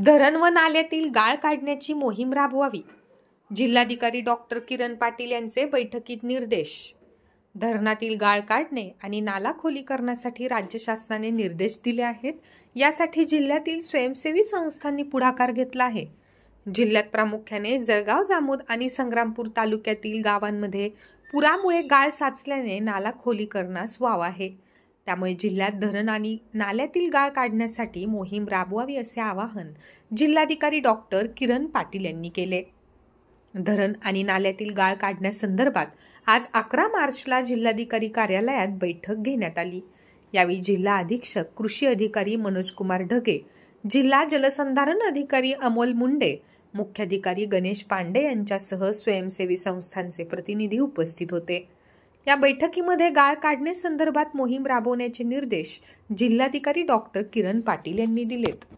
धरण व नाल्यातील गाळ काढण्याची मोहीम राबवावी. जिल्हाधिकारी डॉक्टर किरण पाटील यांचे बैठकीत निर्देश. धरणातील गाळ काढणे आणि नाला खोलीकरणासाठी राज्य शासनाने निर्देश दिले आहेत. यासाठी जिल्ह्यातील स्वयंसेवी संस्थांनी पुढाकार घेतला आहे. जिल्ह्यात प्रामुख्याने जळगाव, जामोद आणि संग्रामपूर तालुक्यातील गावांमध्ये पुरामुळे गाळ साचल्याने नाला खोलीकरणास वाव आहे. त्यामुळे जिल्ह्यात धरण आणि नाल्यातील गाळ काढण्यासाठी मोहीम राबवावी असे आवाहन जिल्हाधिकारी डॉक्टर किरण पाटील यांनी केले. धरण आणि नाल्यातील गाळ काढण्यासंदर्भात आज 11 मार्चला जिल्हाधिकारी कार्यालयात बैठक घेण्यात आली. यावेळी जिल्हा अधीक्षक कृषी अधिकारी मनोजकुमार ढगे, जिल्हा जलसंधारण अधिकारी अमोल मुंडे, मुख्याधिकारी गणेश पांडे यांच्यासह स्वयंसेवी संस्थांचे प्रतिनिधी उपस्थित होते. या बैठकीमध्ये गाळ काढण्यासंदर्भात मोहीम राबवण्याचे निर्देश जिल्हाधिकारी डॉक्टर किरण पाटील यांनी दिलेत.